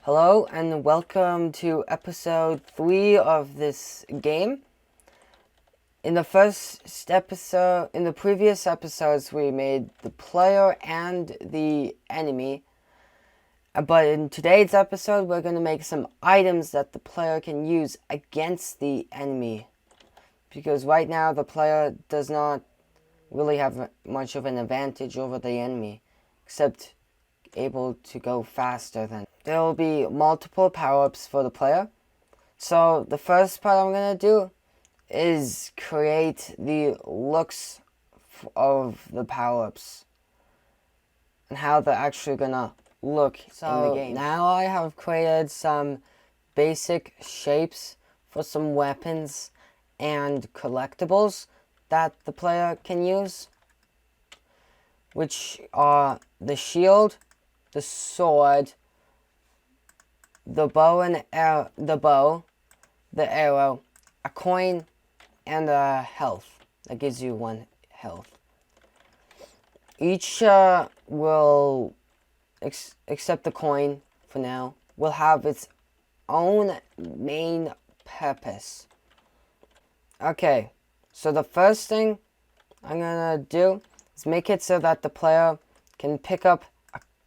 Hello and welcome to episode 3 of this game. In the previous episodes, we made the player and the enemy. But in today's episode, we're going to make some items that the player can use against the enemy. Because right now, the player does not really have much of an advantage over the enemy, except able to go faster than. There will be multiple power-ups for the player. So the first part I'm going to do is create the looks of the power-ups and how they're actually going to look in the game. Now I have created some basic shapes for some weapons and collectibles that the player can use, which are the shield, the sword, the bow, the arrow, a coin, and a health. That gives you 1 health. Each will, except the coin for now, will have its own main purpose. Okay, so the first thing I'm gonna do is make it so that the player can pick up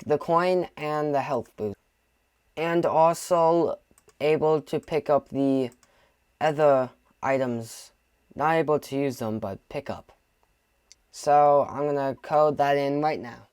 the coin and the health boost, and also able to pick up the other items. Not able to use them, but pick up. So I'm gonna code that in right now.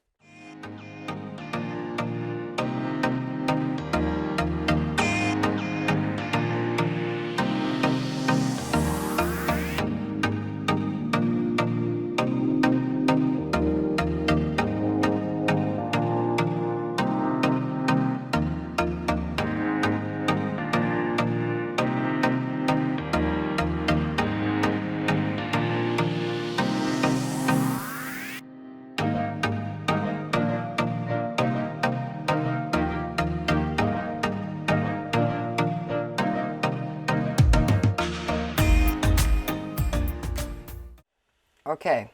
Okay,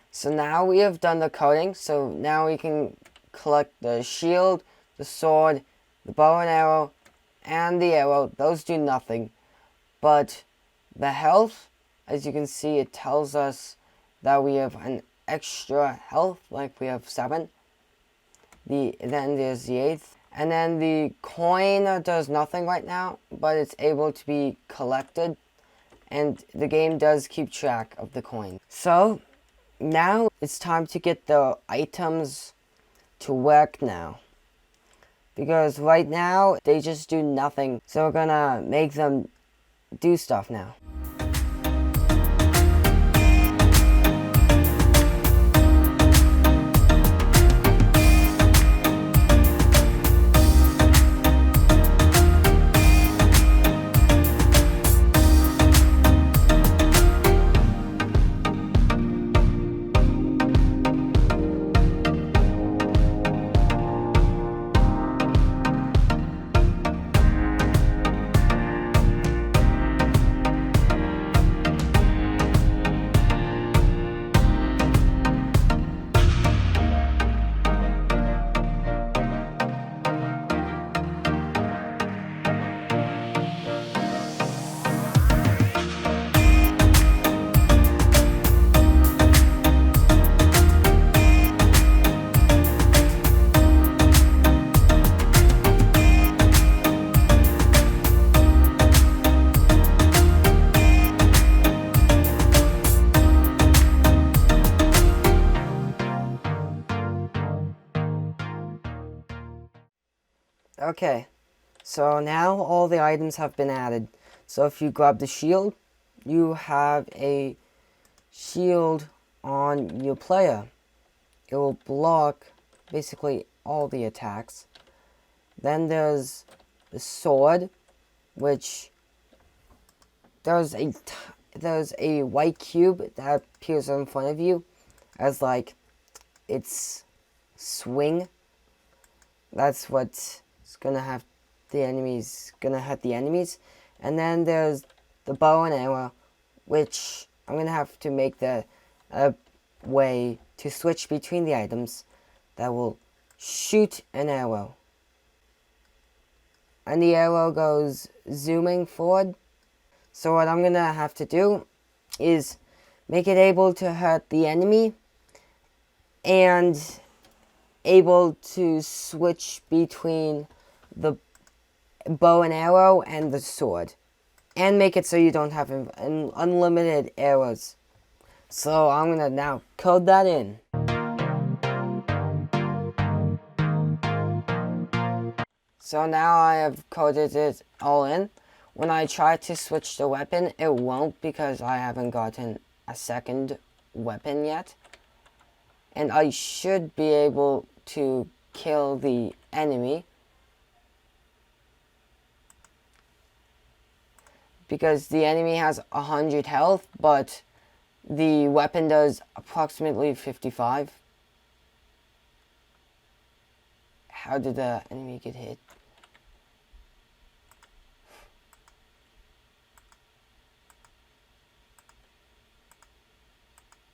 so now we have done the coding, so now we can collect the shield, the sword, the bow and arrow, and the arrow. Those do nothing, but the health, as you can see, it tells us that we have an extra health, like we have 7. Then there's the 8th, and then the coin does nothing right now, but it's able to be collected. And the game does keep track of the coin. So now it's time to get the items to work now. Because right now they just do nothing. So we're gonna make them do stuff now. Okay, so now all the items have been added. So if you grab the shield, you have a shield on your player. It will block basically all the attacks. Then there's the sword, which there's a white cube that appears in front of you as like its swing. That's what's gonna have the enemies, hurt the enemies. And then there's the bow and arrow, which I'm gonna have to make the way to switch between the items that will shoot an arrow. and the arrow goes zooming forward. So what I'm gonna have to do is make it able to hurt the enemy and able to switch between the bow and arrow and the sword, and make it so you don't have unlimited arrows. So I'm gonna now code that in. So now I have coded it all in. When I try to switch the weapon, it won't because I haven't gotten a second weapon yet. And I should be able to kill the enemy because the enemy has 100 health, but the weapon does approximately 55. How did the enemy get hit?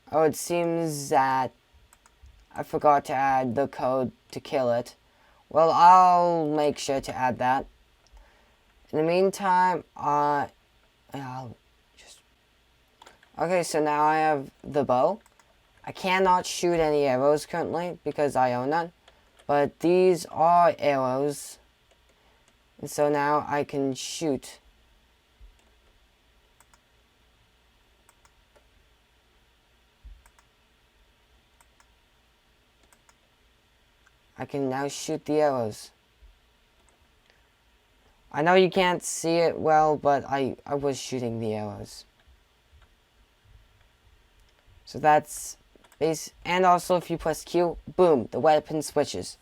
Oh, it seems that I forgot to add the code to kill it. Well, I'll make sure to add that. In the meantime, I'll just... Okay, so now I have the bow. I cannot shoot any arrows currently because I own none. But these are arrows. And so now I can shoot. I can now shoot the arrows. I know you can't see it well, but I was shooting the arrows. So that's base. And also if you press Q, boom, the weapon switches.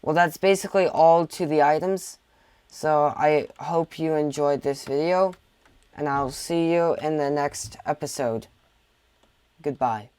Well, that's basically all to the items. So I hope you enjoyed this video, and I'll see you in the next episode. Goodbye.